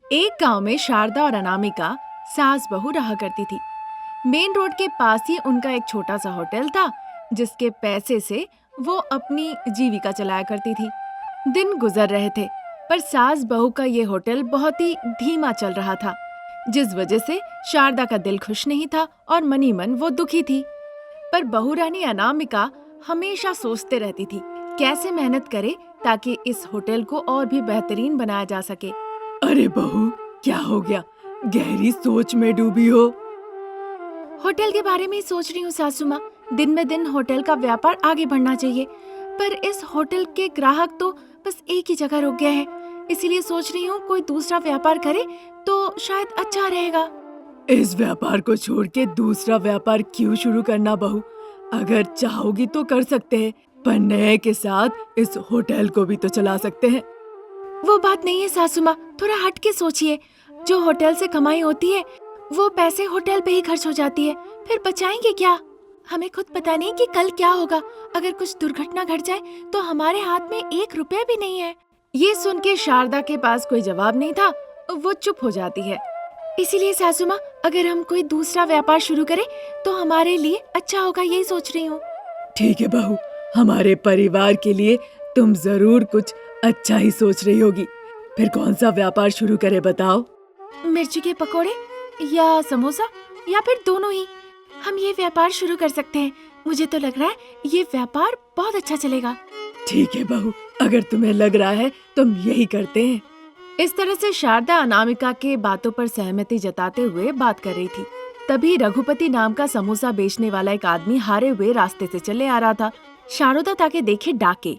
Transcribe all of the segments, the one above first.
एक गांव में शारदा और अनामिका सास बहू रहा करती थी। मेन रोड के पास ही उनका एक छोटा सा होटल था, जिसके पैसे से वो अपनी जीविका चलाया करती थी। दिन गुजर रहे थे, पर सास बहू का ये होटल बहुत ही धीमा चल रहा था, जिस वजह से शारदा का दिल खुश नहीं था और मनी मन वो दुखी थी। पर बहू रानी अनामिका हमेशा सोचते रहती थी कैसे मेहनत करे ताकि इस होटल को और भी बेहतरीन बनाया जा सके। अरे बहू, क्या हो गया? गहरी सोच में डूबी हो। होटल के बारे में ही सोच रही हूँ सासू माँ। दिन में दिन होटल का व्यापार आगे बढ़ना चाहिए, पर इस होटल के ग्राहक तो बस एक ही जगह रुक गए हैं। इसीलिए सोच रही हूँ कोई दूसरा व्यापार करे तो शायद अच्छा रहेगा। इस व्यापार को छोड़ के दूसरा व्यापार क्यों शुरू करना बहू? अगर चाहोगी तो कर सकते हैं, पर नए के साथ इस होटल को भी तो चला सकते हैं। वो बात नहीं है सासू माँ, थोड़ा हट के सोचिए। जो होटल से कमाई होती है वो पैसे होटल पे ही खर्च हो जाती है, फिर बचाएंगे क्या? हमें खुद पता नहीं कि कल क्या होगा। अगर कुछ दुर्घटना घट जाए तो हमारे हाथ में 1 रुपया भी नहीं है। ये सुन के शारदा के पास कोई जवाब नहीं था, वो चुप हो जाती है। इसीलिए सासू माँ, अगर हम कोई दूसरा व्यापार शुरू करें तो हमारे लिए अच्छा होगा, यही सोच रही हूँ। ठीक है बहू, हमारे परिवार के लिए तुम जरूर कुछ अच्छा ही सोच रही होगी। फिर कौन सा व्यापार शुरू करे बताओ? मिर्ची के पकोड़े या समोसा, या फिर दोनों ही। हम ये व्यापार शुरू कर सकते हैं। मुझे तो लग रहा है ये व्यापार बहुत अच्छा चलेगा। ठीक है बहू, अगर तुम्हें लग रहा है तुम यही करते हैं। इस तरह से शारदा अनामिका के बातों पर सहमति जताते हुए बात कर रही थी। तभी रघुपति नाम का समोसा बेचने वाला एक आदमी हारे हुए रास्ते से चले आ रहा था। शारदा ताके देखे डाके,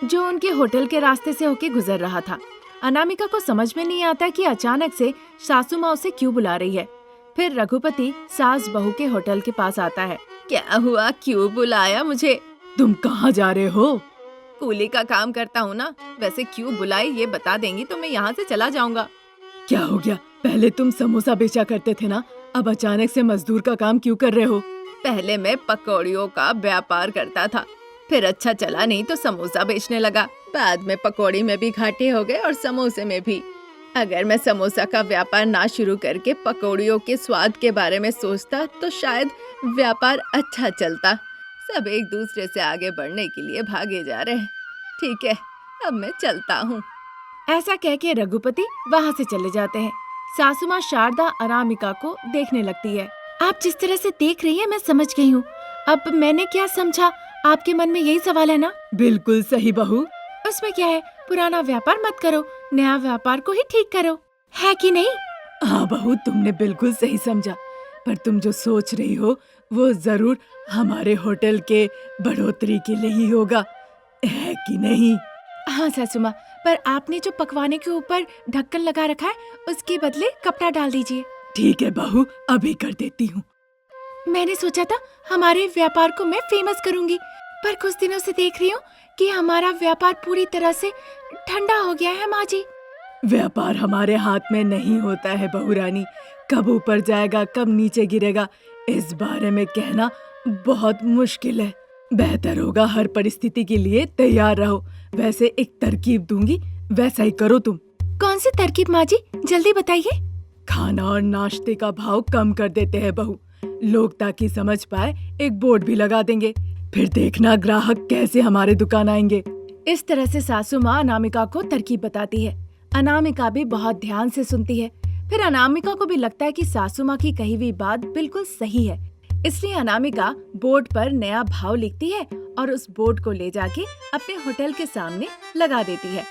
जो उनके होटल के रास्ते से होके गुजर रहा था। अनामिका को समझ में नहीं आता कि अचानक से सासू माँ उसे क्यों बुला रही है। फिर रघुपति सास बहू के होटल के पास आता है। क्या हुआ, क्यों बुलाया मुझे? तुम कहाँ जा रहे हो? कूली का काम करता हूँ ना, वैसे क्यों बुलाई ये बता देंगी तो मैं यहाँ से चला जाऊंगा। क्या हो गया? पहले तुम समोसा बेचा करते थे ना, अब अचानक से मजदूर का काम क्यों कर रहे हो? पहले मैं पकौड़ियों का व्यापार करता था, फिर अच्छा चला नहीं तो समोसा बेचने लगा। बाद में पकौड़ी में भी घाटे हो गए और समोसे में भी। अगर मैं समोसा का व्यापार ना शुरू करके पकौड़ियों के स्वाद के बारे में सोचता तो शायद व्यापार अच्छा चलता। सब एक दूसरे से आगे बढ़ने के लिए भागे जा रहे हैं। ठीक है, अब मैं चलता हूँ। ऐसा कह के रघुपति वहाँ से चले जाते हैं। सासू माँ शारदा अनामिका को देखने लगती है। आप जिस तरह से देख रही है मैं समझ गई हूँ। अब मैंने क्या समझा, आपके मन में यही सवाल है ना? बिल्कुल सही बहू। उसमें क्या है, पुराना व्यापार मत करो, नया व्यापार को ही ठीक करो, है कि नहीं? हाँ बहू, तुमने बिल्कुल सही समझा। पर तुम जो सोच रही हो वो जरूर हमारे होटल के बढ़ोतरी के लिए ही होगा, है कि नहीं? हाँ सासू माँ, पर आपने जो पकवाने के ऊपर ढक्कन लगा रखा है उसके बदले कपड़ा डाल दीजिए। ठीक है बहू, अभी कर देती हूँ। मैंने सोचा था हमारे व्यापार को मैं फेमस करूंगी, पर कुछ दिनों से देख रही हूँ कि हमारा व्यापार पूरी तरह से ठंडा हो गया है। माँ जी, व्यापार हमारे हाथ में नहीं होता है बहू रानी। कब ऊपर जाएगा कब नीचे गिरेगा, इस बारे में कहना बहुत मुश्किल है। बेहतर होगा हर परिस्थिति के लिए तैयार रहो। वैसे एक तरकीब दूंगी, वैसा ही करो तुम। कौन सी तरकीब माँ जी, जल्दी बताइए। खाना और नाश्ते का भाव कम कर देते हैं बहू। लोग ताकि समझ पाए एक बोर्ड भी लगा देंगे, फिर देखना ग्राहक कैसे हमारे दुकान आएंगे। इस तरह से सासू माँ अनामिका को तरकीब बताती है। अनामिका भी बहुत ध्यान से सुनती है। फिर अनामिका को भी लगता है कि सासू माँ की कही हुई बात बिल्कुल सही है। इसलिए अनामिका बोर्ड पर नया भाव लिखती है और उस बोर्ड को ले जाके अपने होटल के सामने लगा देती है।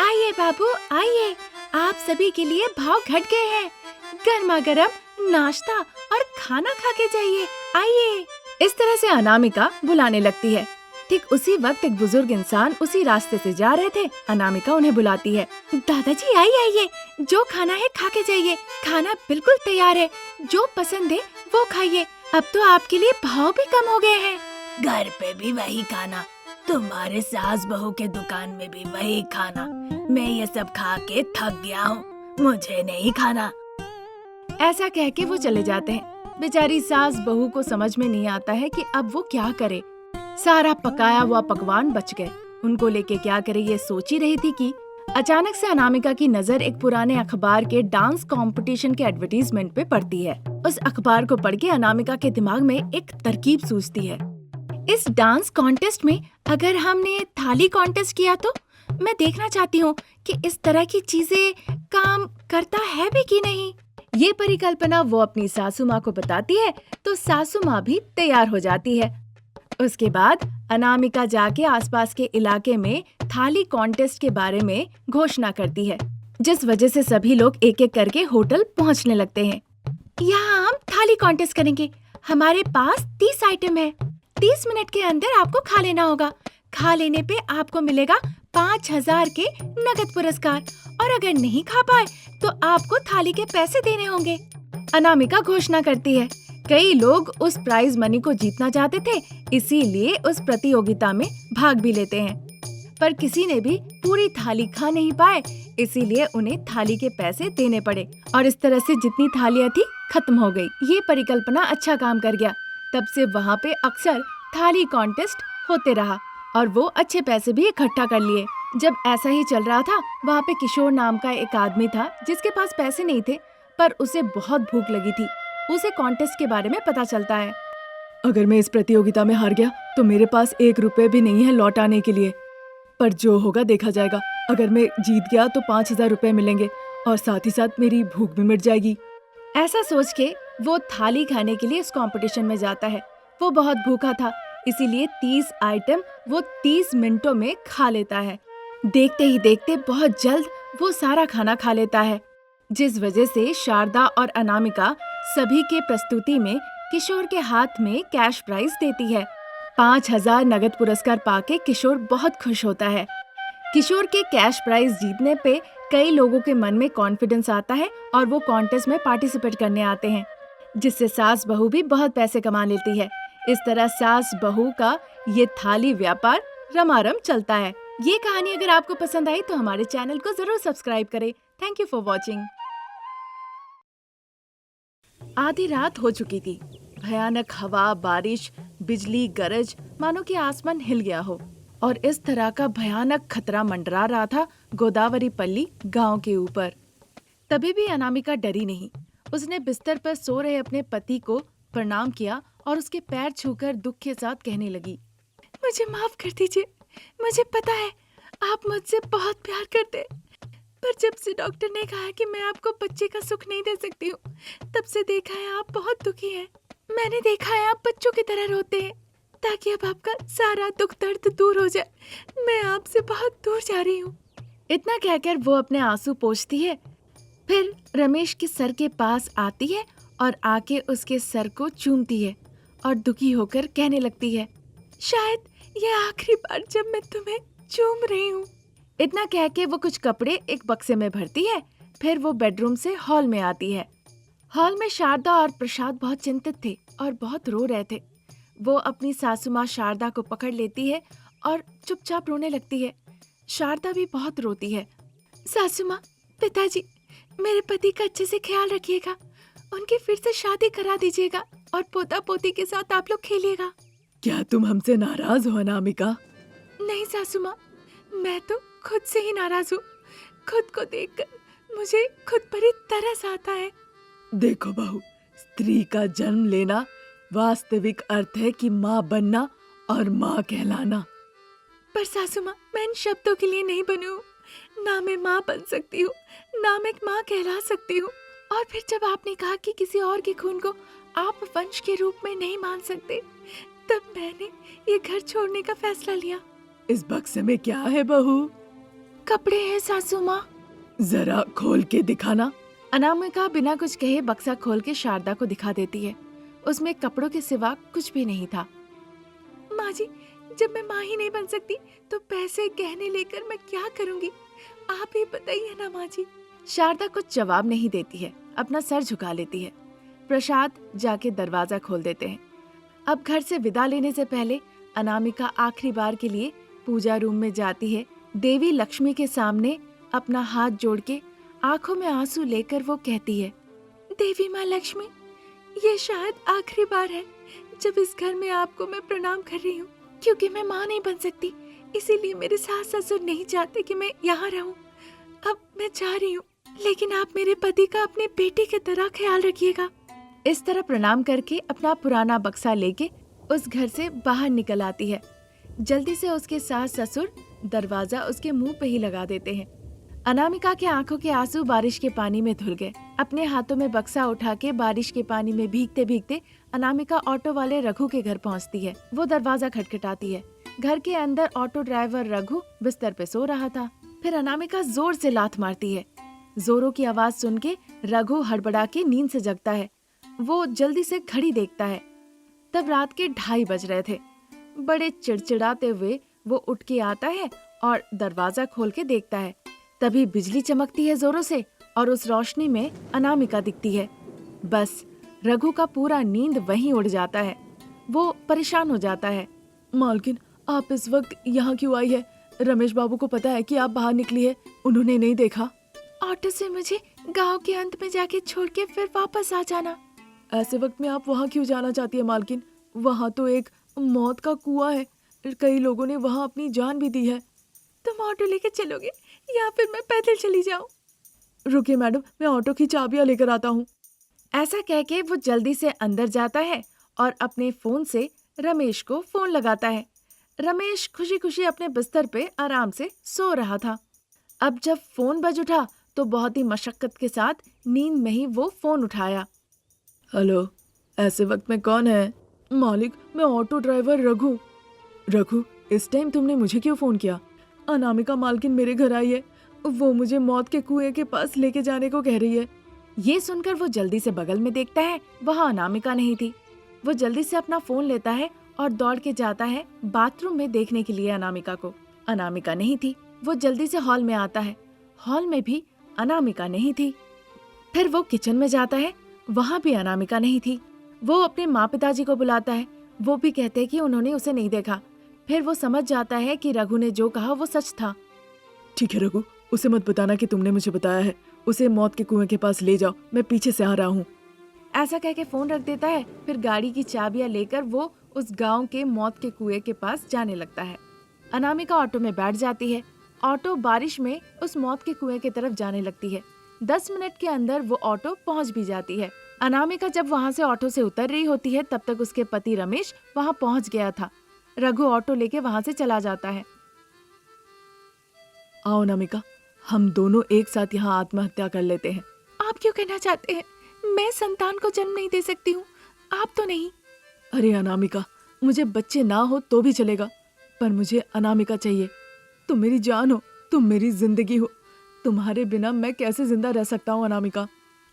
आइए बाबू आइए, आप सभी के लिए भाव घट गए हैं। गर्मा गर्म नाश्ता और खाना खा के जाइए, आइए। इस तरह से अनामिका बुलाने लगती है। ठीक उसी वक्त एक बुजुर्ग इंसान उसी रास्ते से जा रहे थे। अनामिका उन्हें बुलाती है। दादाजी आइए आइए, जो खाना है खा के जाइए, खाना बिल्कुल तैयार है, जो पसंद है वो खाइए। अब तो आपके लिए भाव भी कम हो गए हैं। घर पे भी वही खाना, तुम्हारे सास बहू के दुकान में भी वही खाना। मैं ये सब खा के थक गया हूँ, मुझे नहीं खाना। ऐसा कह के वो चले जाते हैं। बेचारी सास बहू को समझ में नहीं आता है कि अब वो क्या करे। सारा पकाया हुआ पकवान बच गए। उनको लेके क्या करे ये सोच ही रही थी कि अचानक से अनामिका की नजर एक पुराने अखबार के डांस कंपटीशन के एडवर्टीजमेंट पे पड़ती है। उस अखबार को पढ़ के अनामिका के दिमाग में एक तरकीब सूझती है। इस डांस कॉन्टेस्ट में अगर हमने थाली कॉन्टेस्ट किया तो मैं देखना चाहती हूँ कि इस तरह की चीजें काम करता है भी कि नहीं। ये परिकल्पना वो अपनी सासू माँ को बताती है तो सासू माँ भी तैयार हो जाती है। उसके बाद अनामिका जाके आसपास के इलाके में थाली कॉन्टेस्ट के बारे में घोषणा करती है, जिस वजह से सभी लोग एक एक करके होटल पहुंचने लगते हैं। यहाँ हम थाली कॉन्टेस्ट करेंगे। हमारे पास 30 आइटम है। 30 मिनट के अंदर आपको खा लेना होगा। खा लेने पे आपको मिलेगा 5,000 के नगद पुरस्कार और अगर नहीं खा पाए तो आपको थाली के पैसे देने होंगे। अनामिका घोषणा करती है। कई लोग उस प्राइज मनी को जीतना चाहते थे, इसीलिए उस प्रतियोगिता में भाग भी लेते हैं, पर किसी ने भी पूरी थाली खा नहीं पाए, इसीलिए उन्हें थाली के पैसे देने पड़े और इस तरह से जितनी थालियां थी खत्म हो गई। ये परिकल्पना अच्छा काम कर गया। तब से वहाँ पे अक्सर थाली कॉन्टेस्ट होते रहा और वो अच्छे पैसे भी इकट्ठा कर लिए। जब ऐसा ही चल रहा था, वहाँ पे किशोर नाम का एक आदमी था जिसके पास पैसे नहीं थे, पर उसे बहुत भूख लगी थी। उसे कॉन्टेस्ट के बारे में पता चलता है। अगर मैं इस प्रतियोगिता में हार गया तो मेरे पास 1 रुपए भी नहीं है लौटाने के लिए, पर जो होगा देखा जाएगा। अगर मैं जीत गया तो 5,000 रुपए मिलेंगे और साथ ही साथ मेरी भूख भी मिट जाएगी। ऐसा सोच के वो थाली खाने के लिए इस कंपटीशन में जाता है। वो बहुत भूखा था, इसीलिए 30 आइटम वो 30 मिनटों में खा लेता है। देखते ही देखते बहुत जल्द वो सारा खाना खा लेता है, जिस वजह से शारदा और अनामिका सभी के प्रस्तुति में किशोर के हाथ में कैश प्राइज देती है। 5,000 नगद पुरस्कार पाके किशोर बहुत खुश होता है। किशोर के कैश प्राइज जीतने पे कई लोगों के मन में कॉन्फिडेंस आता है और वो कॉन्टेस्ट में पार्टिसिपेट करने आते हैं, जिससे सास बहू भी बहुत पैसे कमा लेती है। इस तरह सास बहू का ये थाली व्यापार रमारम चलता है। ये कहानी अगर आपको पसंद आई तो हमारे चैनल को जरूर सब्सक्राइब करें। Thank you for watching. आधी रात हो चुकी थी। भयानक हवा, बारिश, बिजली, गरज, मानो कि आसमान हिल गया हो और इस तरह का भयानक खतरा मंडरा रहा था गोदावरी पल्ली गांव के ऊपर। तभी भी अनामिका डरी नहीं। उसने बिस्तर पर सो रहे अपने पति को प्रणाम किया और उसके पैर छूकर दुख के साथ कहने लगी, मुझे माफ कर दीजिए। मुझे पता है आप मुझसे बहुत प्यार करते, पर जब से डॉक्टर ने कहा कि मैं आपको बच्चे का सुख नहीं दे सकती हूँ, तब से देखा है आप बहुत दुखी हैं। मैंने देखा है आप बच्चों की तरह रोते हैं, ताकि अब आपका सारा दुख दर्द दूर हो जाए। मैं आपसे बहुत दूर जा रही हूँ। इतना कहकर वो अपने आंसू पोंछती है, फिर रमेश के सर के पास आती है और आके उसके सर को चूमती है और दुखी होकर कहने लगती है, शायद ये आखिरी बार जब मैं तुम्हें चूम रही हूँ। इतना कह के वो कुछ कपड़े एक बक्से में भरती है, फिर वो बेडरूम से हॉल में आती है। हॉल में शारदा और प्रसाद बहुत चिंतित थे और बहुत रो रहे थे। वो अपनी सासू माँ शारदा को पकड़ लेती है और चुपचाप रोने लगती है। शारदा भी बहुत रोती है। सासू माँ, पिताजी, मेरे पति का अच्छे से ख्याल रखिएगा। उनकी फिर से शादी करा दीजिएगा और पोता पोती के साथ आप लोग खेलिएगा। क्या तुम हमसे नाराज हो अनामिका? नहीं सासू माँ, मैं तो खुद से ही नाराज हूँ। खुद को देखकर मुझे खुद पर ही तरस आता है। देखो बहू, स्त्री का जन्म लेना वास्तविक अर्थ है कि माँ बनना और माँ कहलाना। पर सासू माँ, मैं इन शब्दों के लिए नहीं बनी हूँ। ना मैं माँ बन सकती हूँ, ना मैं माँ कहला सकती हूँ। और फिर जब आपने कहा कि किसी और के खून को आप वंश के रूप में नहीं मान सकते, तब मैंने ये घर छोड़ने का फैसला लिया। इस बक्से में क्या है बहू? कपड़े हैं सासू माँ। जरा खोल के दिखाना। अनामिका बिना कुछ कहे बक्सा खोल के शारदा को दिखा देती है। उसमें कपड़ों के सिवा कुछ भी नहीं था। माँ जी, जब मैं माँ ही नहीं बन सकती तो पैसे गहने लेकर मैं क्या करूँगी? आप ही बताइए ना माँ जी। शारदा कुछ जवाब नहीं देती है, अपना सर झुका लेती है। प्रसाद जाके दरवाजा खोल देते हैं। अब घर से विदा लेने से पहले अनामिका आखिरी बार के लिए पूजा रूम में जाती है। देवी लक्ष्मी के सामने अपना हाथ जोड़ के आंखों में आंसू लेकर वो कहती है, देवी माँ लक्ष्मी, ये शायद आखिरी बार है जब इस घर में आपको मैं प्रणाम कर रही हूँ। क्योंकि मैं माँ नहीं बन सकती, इसीलिए मेरे सास ससुर नहीं चाहते कि मैं यहाँ रहूँ। अब मैं जा रही हूँ, लेकिन आप मेरे पति का अपने बेटे की तरह ख्याल रखिएगा। इस तरह प्रणाम करके अपना पुराना बक्सा लेके उस घर से बाहर निकल आती है। जल्दी से उसके सास ससुर दरवाजा उसके मुंह पे ही लगा देते हैं। अनामिका के आंखों के आंसू बारिश के पानी में धुल गए। अपने हाथों में बक्सा उठा के बारिश के पानी में भीगते भीगते अनामिका ऑटो वाले रघु के घर पहुंचती है। वो दरवाजा खटखटाती है। घर के अंदर ऑटो ड्राइवर रघु बिस्तर पे सो रहा था। फिर अनामिका जोर से लात मारती है। जोरों की आवाज सुन के रघु हड़बड़ा के नींद से जगता है। वो जल्दी से घड़ी देखता है। तब रात के 2:30 बज रहे थे। बड़े चिड़चिड़ाते हुए वो उठ के आता है और दरवाजा खोल के देखता है। तभी बिजली चमकती है जोरों से और उस रोशनी में अनामिका दिखती है। बस रघु का पूरा नींद वहीं उड़ जाता है। वो परेशान हो जाता है। मालकिन, आप इस वक्त यहाँ क्यों आई है? रमेश बाबू को पता है कि आप बाहर निकली है? उन्होंने नहीं देखा? ऑटो से मुझे गांव के अंत में जाके छोड़ के फिर वापस आ जाना। ऐसे वक्त में आप वहाँ क्यों जाना चाहती है मालकिन? वहाँ तो एक मौत का कुआं है। कई लोगों ने वहाँ अपनी जान भी दी है। तुम ऑटो लेके चलोगे या फिर मैं पैदल चली जाऊं? रुकिए मैडम, मैं ऑटो की चाबियां लेकर आता हूँ। ऐसा कह के वो जल्दी से अंदर जाता है और अपने फोन से रमेश को फोन लगाता है। रमेश खुशी खुशी अपने बिस्तर पे आराम से सो रहा था। अब जब फोन बज उठा तो बहुत ही मशक्कत के साथ नींद में ही वो फोन उठाया। हेलो, ऐसे वक्त में कौन है? मालिक, मैं ऑटो ड्राइवर रघु। रघु, इस टाइम तुमने मुझे क्यों फोन किया? अनामिका मालकिन मेरे घर आई है। वो मुझे मौत के कुएं के पास लेके जाने को कह रही है। ये सुनकर वो जल्दी से बगल में देखता है। वहाँ अनामिका नहीं थी। वो जल्दी से अपना फोन लेता है और दौड़ के जाता है बाथरूम में देखने के लिए अनामिका को। अनामिका नहीं थी। वो जल्दी से हॉल में आता है। हॉल में भी अनामिका नहीं थी। फिर वो किचन में जाता है। वहाँ भी अनामिका नहीं थी। वो अपने माँ पिताजी को बुलाता है। वो भी कहते हैं कि उन्होंने उसे नहीं देखा। फिर वो समझ जाता है कि रघु ने जो कहा वो सच था। ठीक है रघु, उसे मत बताना कि तुमने मुझे बताया है। उसे मौत के कुएं के पास ले जाओ, मैं पीछे से आ रहा हूँ। ऐसा कह के फोन रख देता है। फिर गाड़ी की चाबियां लेकर वो उस गांव के मौत के कुएं के पास जाने लगता है। अनामिका ऑटो में बैठ जाती है। ऑटो बारिश में उस मौत के कुएं की तरफ जाने लगती है। 10 मिनट के अंदर वो ऑटो पहुंच भी जाती है। अनामिका जब वहां से ऑटो से उतर रही होती है तब तक उसके पति रमेश वहां पहुंच गया था। रघु ऑटो लेके वहां से चला जाता है। आओ अनामिका, हम दोनों एक साथ यहाँ आत्महत्या कर लेते हैं। आप क्यों कहना चाहते हैं? मैं संतान को जन्म नहीं दे सकती हूँ, आप तो नहीं। अरे अनामिका, मुझे बच्चे ना हो तो भी चलेगा, पर मुझे अनामिका चाहिए। तुम मेरी जान हो, तुम मेरी जिंदगी हो। तुम्हारे बिना मैं कैसे जिंदा रह सकता हूँ अनामिका?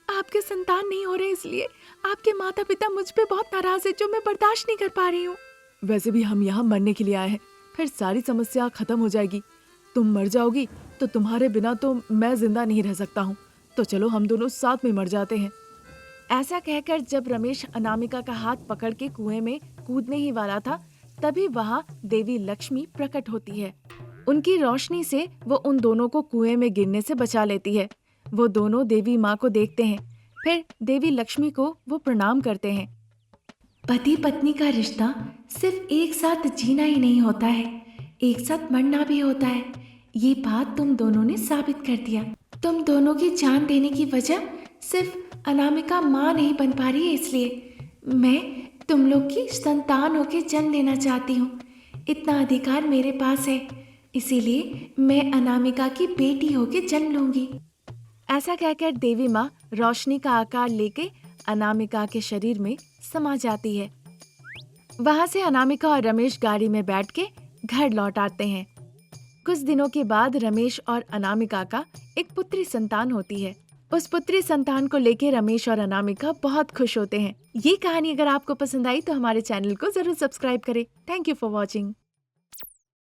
आपके संतान नहीं हो रहे इसलिए आपके माता पिता मुझ पे बहुत नाराज है, जो मैं बर्दाश्त नहीं कर पा रही हूँ। वैसे भी हम यहाँ मरने के लिए आए हैं, फिर सारी समस्या खत्म हो जाएगी। तुम मर जाओगी तो तुम्हारे बिना तो मैं जिंदा नहीं रह सकता हूँ। तो चलो हम दोनों साथ में मर जाते हैं। ऐसा कहकर जब रमेश अनामिका का हाथ पकड़ के कुएं में कूदने ही वाला था, तभी वहाँ देवी लक्ष्मी प्रकट होती है। उनकी रोशनी से वो उन दोनों को कुएं में गिरने से बचा लेती है। वो दोनों देवी माँ को देखते हैं। फिर देवी लक्ष्मी को वो प्रणाम करते हैं। पति पत्नी का रिश्ता सिर्फ एक साथ जीना ही नहीं होता है, एक साथ मरना भी होता है। ये बात तुम दोनों ने साबित कर दिया। तुम दोनों की जान देने की वजह सिर्फ अनामिका माँ नहीं बन पा रही है, इसलिए मैं तुम लोग की संतान होके जन्म लेना चाहती हूँ। इतना अधिकार मेरे पास है, इसीलिए मैं अनामिका की बेटी होके जन्म लूंगी। ऐसा कहकर देवी माँ रोशनी का आकार लेके अनामिका के शरीर में समा जाती है। वहां से अनामिका और रमेश गाड़ी में बैठ के घर लौट आते हैं। कुछ दिनों के बाद रमेश और अनामिका का एक पुत्री संतान होती है। उस पुत्री संतान को लेके रमेश और अनामिका बहुत खुश होते हैं। ये कहानी अगर आपको पसंद आई तो हमारे चैनल को जरूर सब्सक्राइब करें। Thank you for watching.